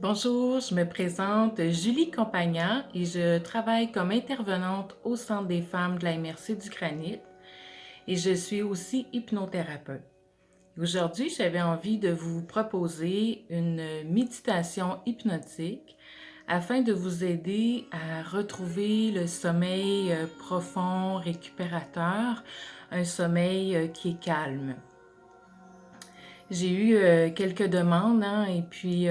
Bonjour, je me présente Julie Campagna et je travaille comme intervenante au Centre des femmes de la MRC du Granit et je suis aussi hypnothérapeute. Aujourd'hui, j'avais envie de vous proposer une méditation hypnotique afin de vous aider à retrouver le sommeil profond, récupérateur, un sommeil qui est calme. J'ai eu quelques demandes et puis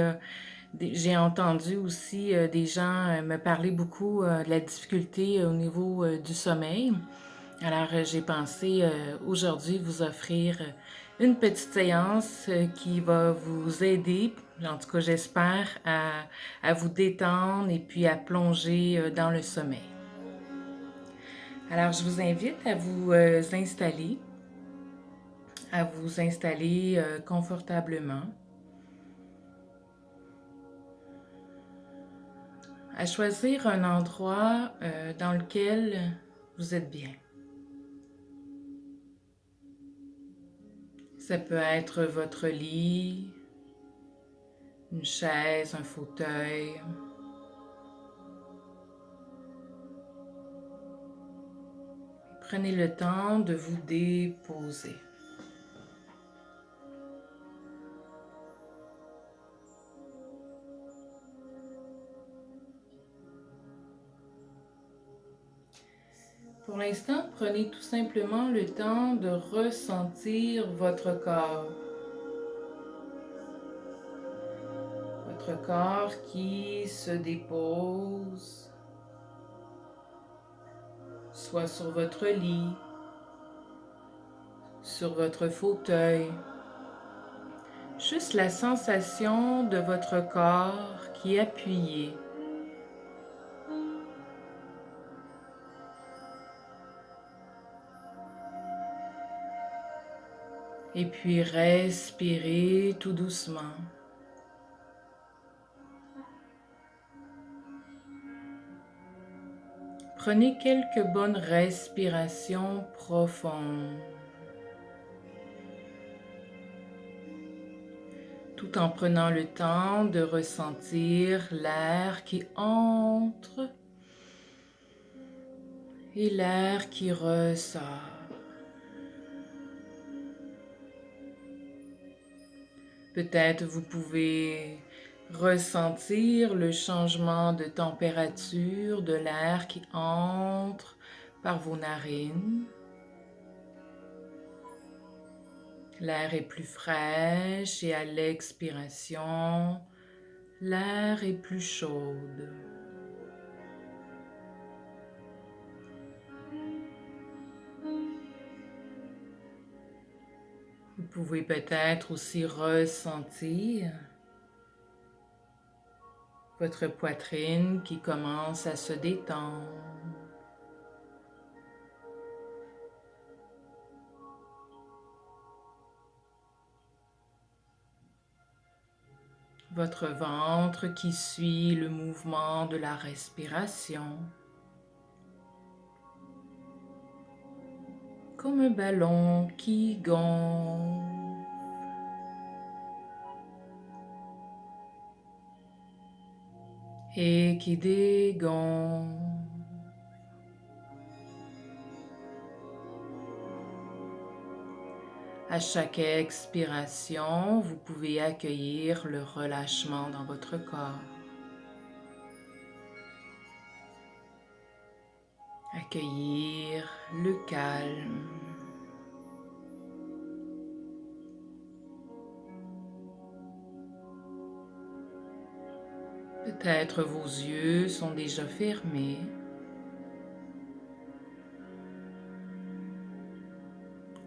j'ai entendu aussi des gens me parler beaucoup de la difficulté au niveau du sommeil. Alors j'ai pensé aujourd'hui vous offrir une petite séance qui va vous aider, en tout cas j'espère, à vous détendre et puis à plonger dans le sommeil. Alors je vous invite à vous installer confortablement, à choisir un endroit dans lequel vous êtes bien. Ça peut être votre lit, une chaise, un fauteuil. Prenez le temps de vous déposer. Pour l'instant, prenez tout simplement le temps de ressentir votre corps. Votre corps qui se dépose, soit sur votre lit, sur votre fauteuil. Juste la sensation de votre corps qui est appuyé. Et puis respirez tout doucement. Prenez quelques bonnes respirations profondes, tout en prenant le temps de ressentir l'air qui entre et l'air qui ressort. Peut-être vous pouvez ressentir le changement de température de l'air qui entre par vos narines. L'air est plus fraîche et à l'expiration, l'air est plus chaude. Vous pouvez peut-être aussi ressentir votre poitrine qui commence à se détendre. Votre ventre qui suit le mouvement de la respiration. Comme un ballon qui gonfle. Et qui dégonfle. À chaque expiration, vous pouvez accueillir le relâchement dans votre corps. Accueillir le calme. Peut-être vos yeux sont déjà fermés.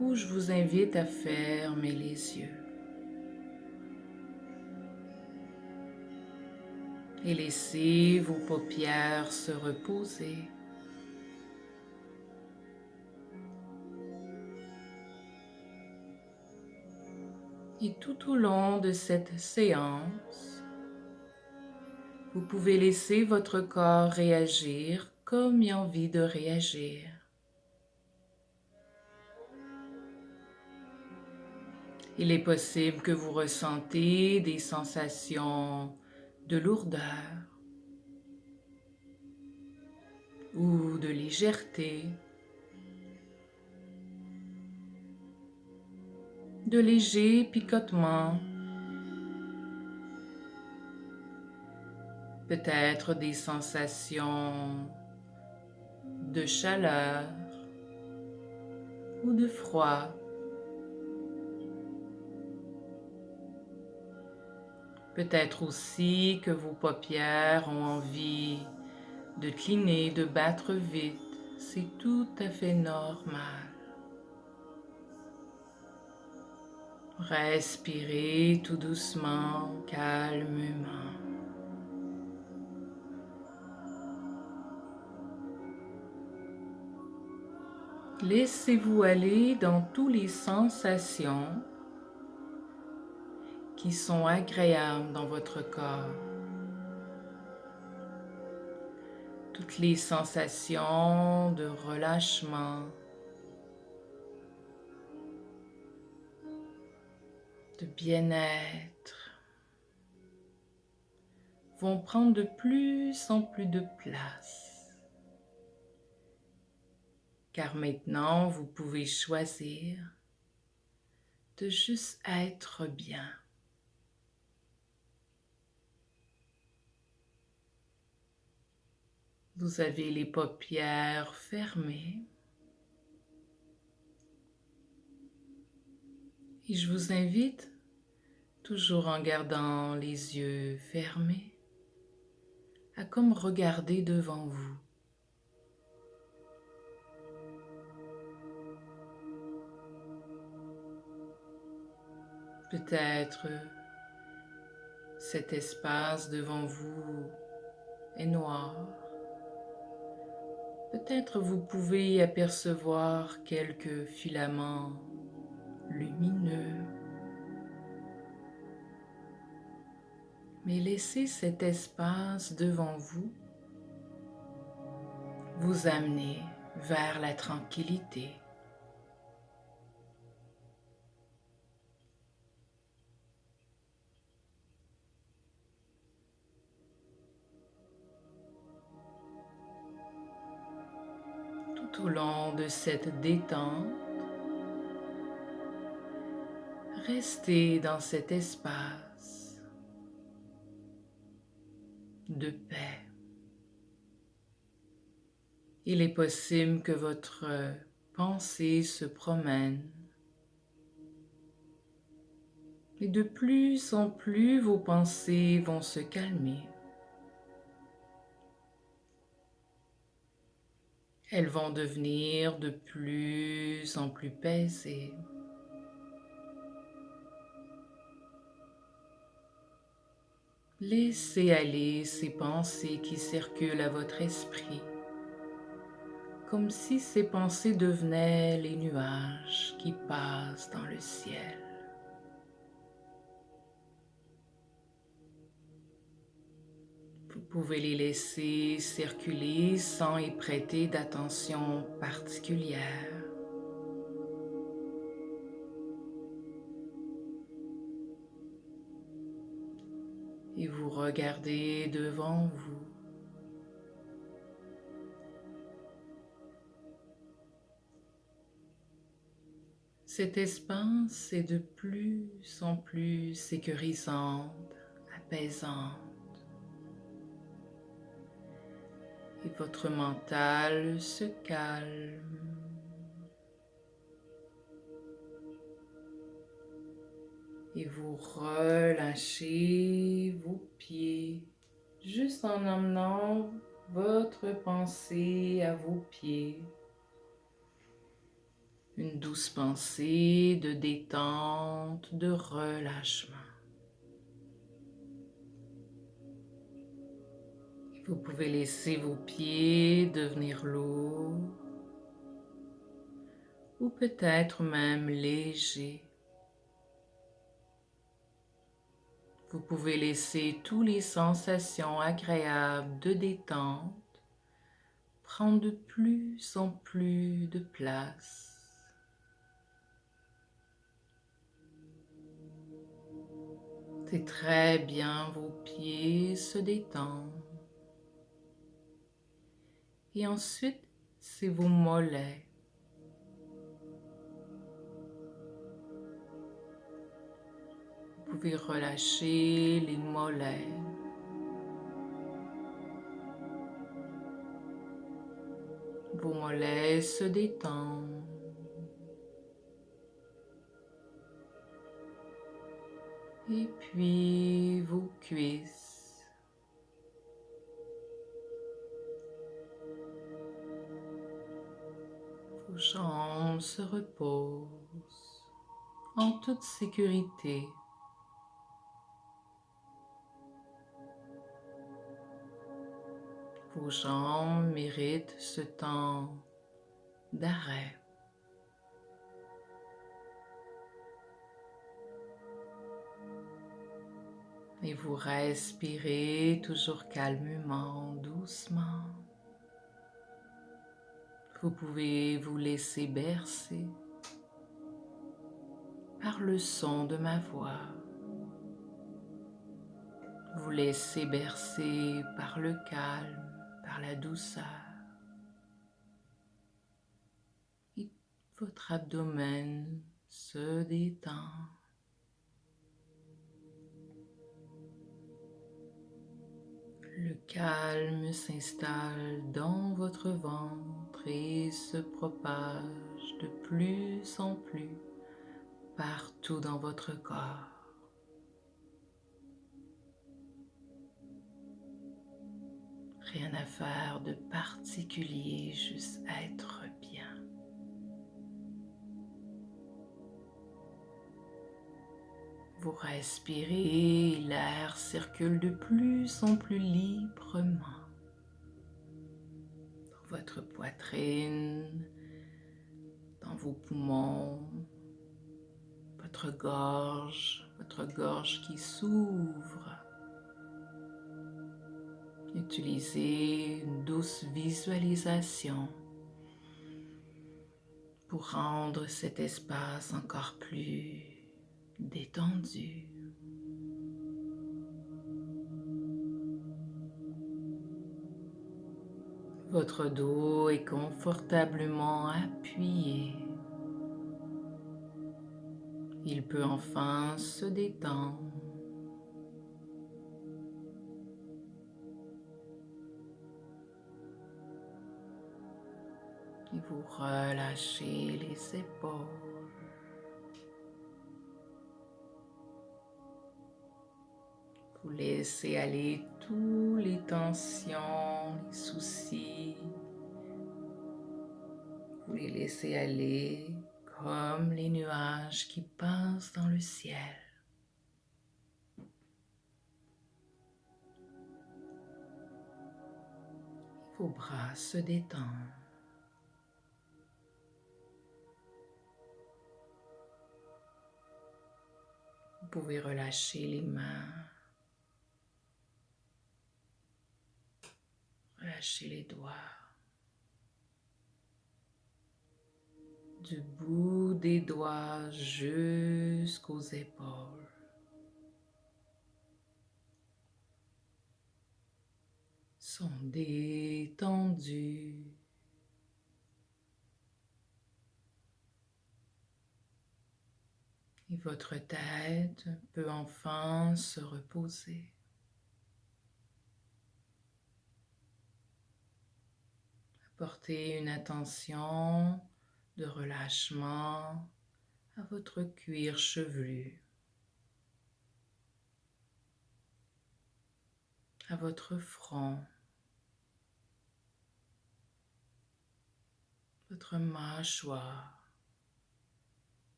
Ou je vous invite à fermer les yeux. Et laissez vos paupières se reposer. Et tout au long de cette séance, vous pouvez laisser votre corps réagir comme il a envie de réagir. Il est possible que vous ressentez des sensations de lourdeur ou de légèreté, de légers picotements, peut-être des sensations de chaleur ou de froid. Peut-être aussi que vos paupières ont envie de cligner, de battre vite. C'est tout à fait normal. Respirez tout doucement, calmement. Laissez-vous aller dans toutes les sensations qui sont agréables dans votre corps. Toutes les sensations de relâchement, de bien-être vont prendre de plus en plus de place. Car maintenant, vous pouvez choisir de juste être bien. Vous avez les paupières fermées. Et je vous invite, toujours en gardant les yeux fermés, à comme regarder devant vous. Peut-être cet espace devant vous est noir. Peut-être vous pouvez apercevoir quelques filaments lumineux. Mais laissez cet espace devant vous vous amener vers la tranquillité. Tout au long de cette détente, restez dans cet espace de paix. Il est possible que votre pensée se promène et de plus en plus vos pensées vont se calmer. Elles vont devenir de plus en plus paisibles. Laissez aller ces pensées qui circulent à votre esprit, comme si ces pensées devenaient les nuages qui passent dans le ciel. Vous pouvez les laisser circuler sans y prêter d'attention particulière. Et vous regardez devant vous. Cet espace est de plus en plus sécurisante, apaisante. Et votre mental se calme. Et vous relâchez vos pieds, juste en emmenant votre pensée à vos pieds. Une douce pensée de détente, de relâchement. Vous pouvez laisser vos pieds devenir lourds ou peut-être même légers. Vous pouvez laisser toutes les sensations agréables de détente prendre de plus en plus de place. Sentez très bien vos pieds se détendre. Et ensuite, c'est vos mollets. Vous pouvez relâcher les mollets. Vos mollets se détendent. Et puis vos cuisses. Vos jambes se reposent en toute sécurité. Vos jambes méritent ce temps d'arrêt. Et vous respirez toujours calmement, doucement. Vous pouvez vous laisser bercer par le son de ma voix. Vous laissez bercer par le calme, par la douceur. Et votre abdomen se détend. Le calme s'installe dans votre ventre et se propage de plus en plus partout dans votre corps. Rien à faire de particulier, juste être bien. Vous respirez et l'air circule de plus en plus librement dans votre poitrine, dans vos poumons, votre gorge qui s'ouvre. Utilisez une douce visualisation pour rendre cet espace encore plus détendu. Votre dos est confortablement appuyé. Il peut enfin se détendre. Et vous relâchez les épaules. Vous laissez aller toutes les tensions, les soucis. Vous les laissez aller comme les nuages qui passent dans le ciel. Vos bras se détendent. Vous pouvez relâcher les mains, relâcher les doigts. Du bout des doigts jusqu'aux épaules. Sont détendus. Et votre tête peut enfin se reposer. Apportez une attention de relâchement à votre cuir chevelu, à votre front, votre mâchoire,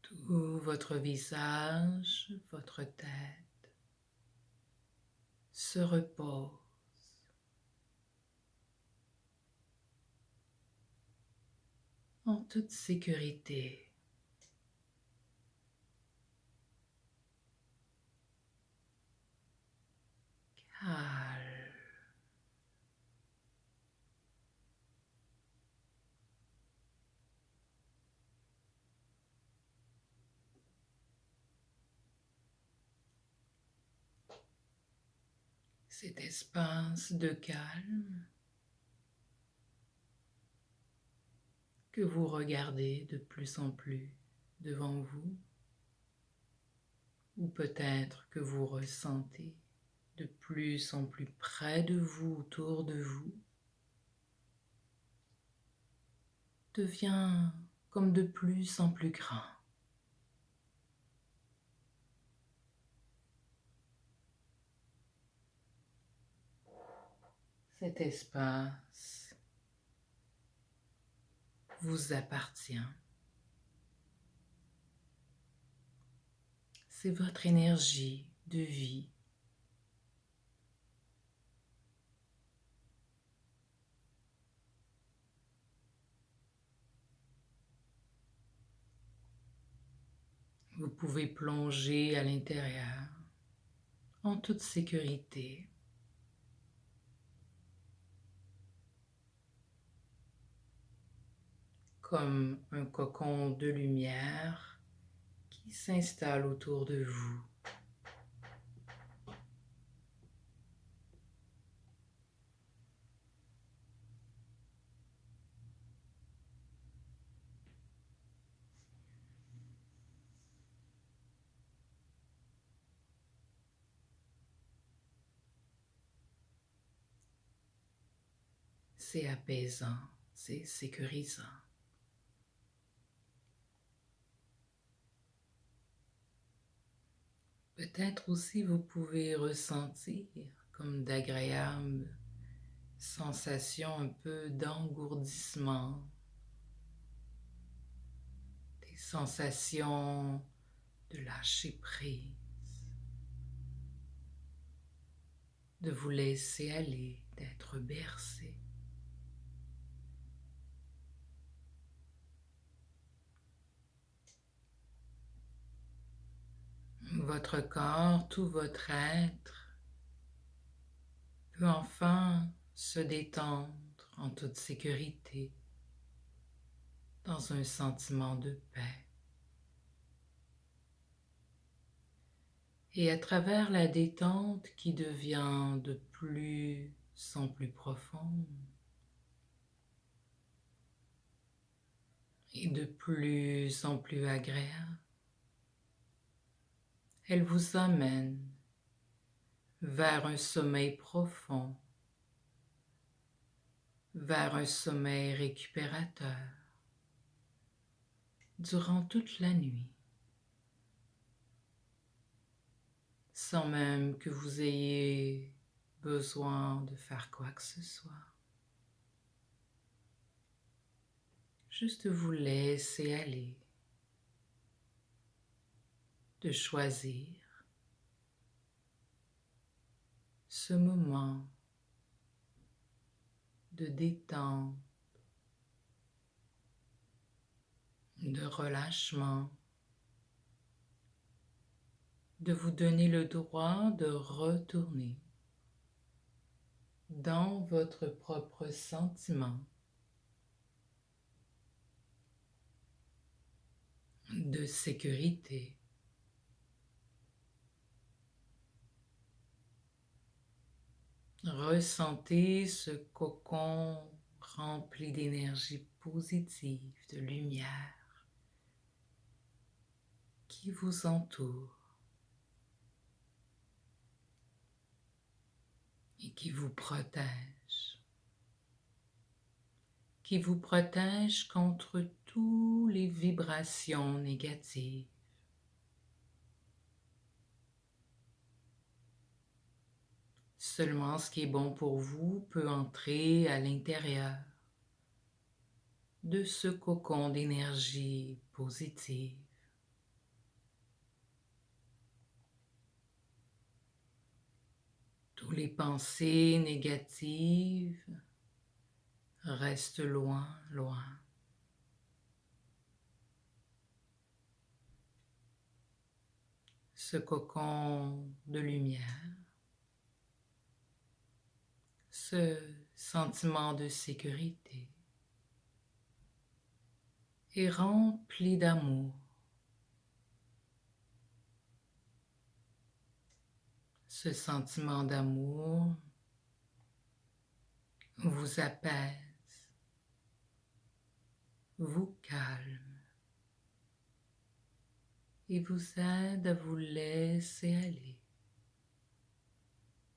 tout votre visage, votre tête se repose. En toute sécurité. Calme. cet espace de calme que vous regardez de plus en plus devant vous, ou peut-être que vous ressentez de plus en plus près de vous, autour de vous, devient comme de plus en plus grand. Cet espace vous appartient. C'est votre énergie de vie. Vous pouvez plonger à l'intérieur en toute sécurité. Comme un cocon de lumière qui s'installe autour de vous. C'est apaisant, c'est sécurisant. Peut-être aussi vous pouvez ressentir comme d'agréables sensations un peu d'engourdissement, des sensations de lâcher prise, de vous laisser aller, d'être bercé. Votre corps, tout votre être peut enfin se détendre en toute sécurité, dans un sentiment de paix. Et à travers la détente qui devient de plus en plus profonde et de plus en plus agréable, elle vous amène vers un sommeil profond, vers un sommeil récupérateur durant toute la nuit, sans même que vous ayez besoin de faire quoi que ce soit. Juste vous laisser aller, de choisir ce moment de détente, de relâchement, de vous donner le droit de retourner dans votre propre sentiment de sécurité. Ressentez ce cocon rempli d'énergie positive, de lumière qui vous entoure et qui vous protège contre toutes les vibrations négatives. Seulement ce qui est bon pour vous peut entrer à l'intérieur de ce cocon d'énergie positive. Toutes les pensées négatives restent loin, loin. Ce cocon de lumière, ce sentiment de sécurité est rempli d'amour. Ce sentiment d'amour vous apaise, vous calme et vous aide à vous laisser aller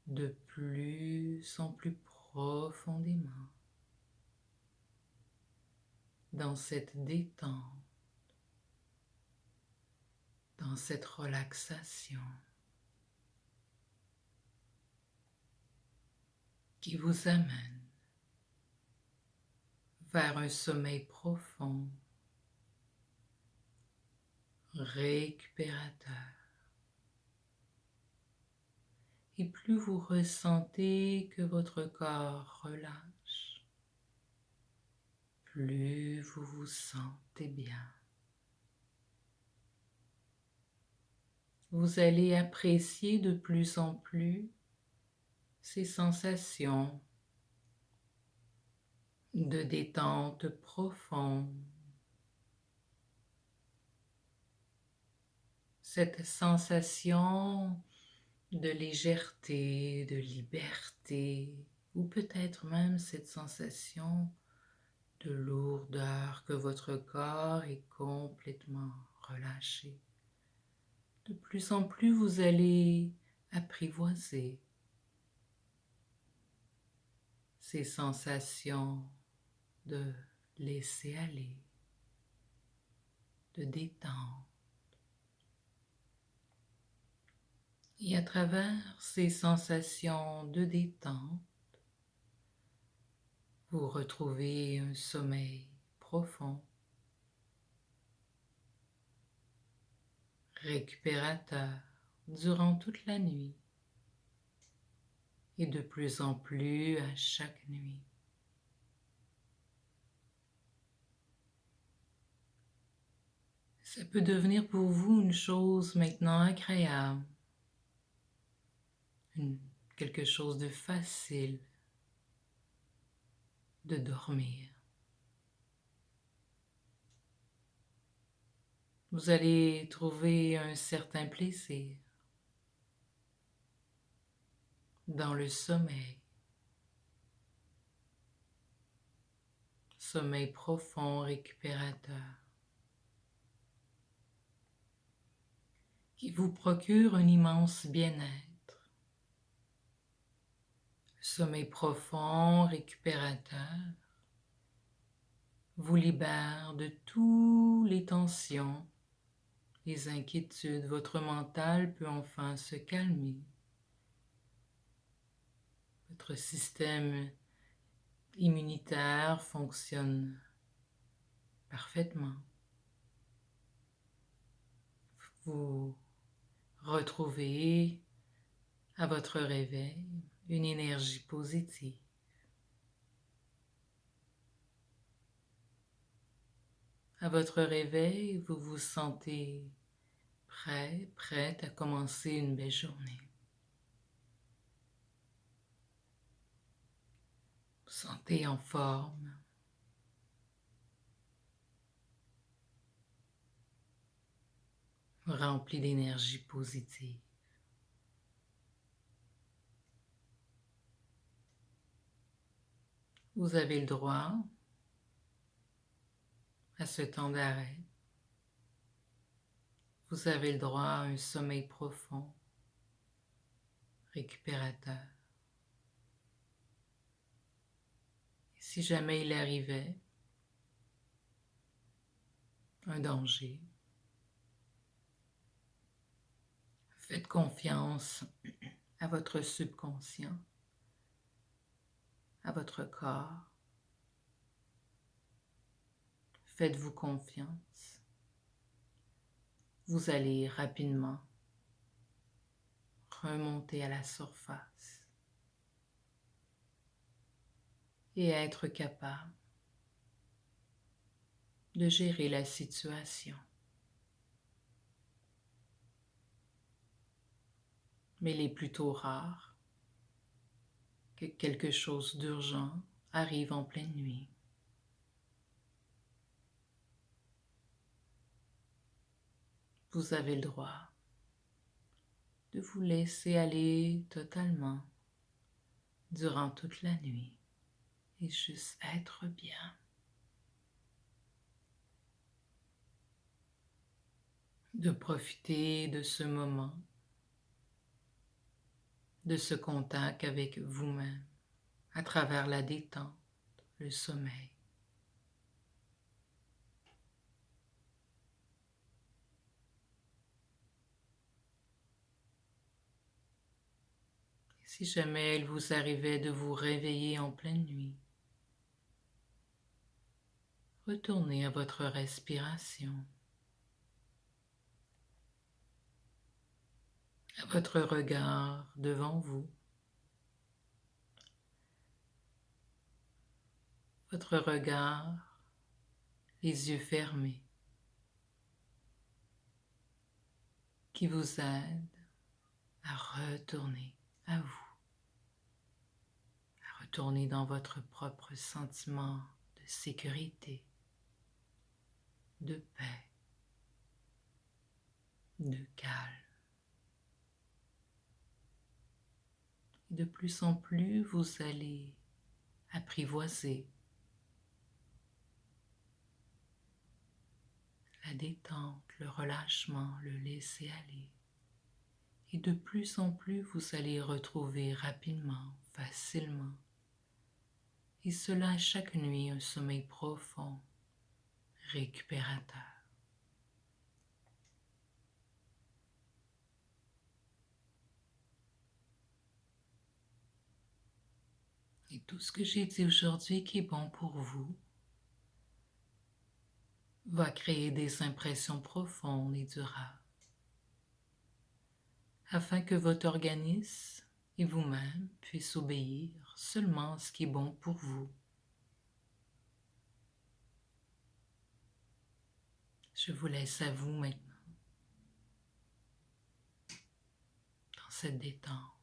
de plus en plus profondément dans cette détente, dans cette relaxation qui vous amène vers un sommeil profond, récupérateur. Et plus vous ressentez que votre corps relâche, plus vous vous sentez bien. Vous allez apprécier de plus en plus ces sensations de détente profonde, cette sensation de légèreté, de liberté, ou peut-être même cette sensation de lourdeur que votre corps est complètement relâché. De plus en plus, vous allez apprivoiser ces sensations de laisser aller, de détente. Et à travers ces sensations de détente, vous retrouvez un sommeil profond, récupérateur durant toute la nuit et de plus en plus à chaque nuit. Ça peut devenir pour vous une chose maintenant agréable, quelque chose de facile de dormir. Vous allez trouver un certain plaisir dans le sommeil. Sommeil profond, récupérateur, qui vous procure un immense bien-être. Sommeil profond, récupérateur, vous libère de toutes les tensions, les inquiétudes. Votre mental peut enfin se calmer. Votre système immunitaire fonctionne parfaitement. Vous retrouvez à votre réveil une énergie positive. À votre réveil, vous vous sentez prête à commencer une belle journée. Vous sentez en forme. Rempli d'énergie positive. Vous avez le droit à ce temps d'arrêt. Vous avez le droit à un sommeil profond, récupérateur. Et si jamais il arrivait un danger, faites confiance à votre subconscient, à votre corps. Faites-vous confiance. Vous allez rapidement remonter à la surface et être capable de gérer la situation. Mais il est plutôt rare que quelque chose d'urgent arrive en pleine nuit. Vous avez le droit de vous laisser aller totalement durant toute la nuit et juste être bien. De profiter de ce moment, de ce contact avec vous-même à travers la détente, le sommeil. Si jamais il vous arrivait de vous réveiller en pleine nuit, retournez à votre respiration, à votre regard devant vous, votre regard, les yeux fermés, qui vous aide à retourner à vous, à retourner dans votre propre sentiment de sécurité, de paix, de calme. Et de plus en plus, vous allez apprivoiser la détente, le relâchement, le laisser aller. Et de plus en plus, vous allez retrouver rapidement, facilement, et cela chaque nuit, un sommeil profond, récupérateur. Et tout ce que j'ai dit aujourd'hui qui est bon pour vous va créer des impressions profondes et durables, afin que votre organisme et vous-même puissent obéir seulement à ce qui est bon pour vous. Je vous laisse à vous maintenant, dans cette détente.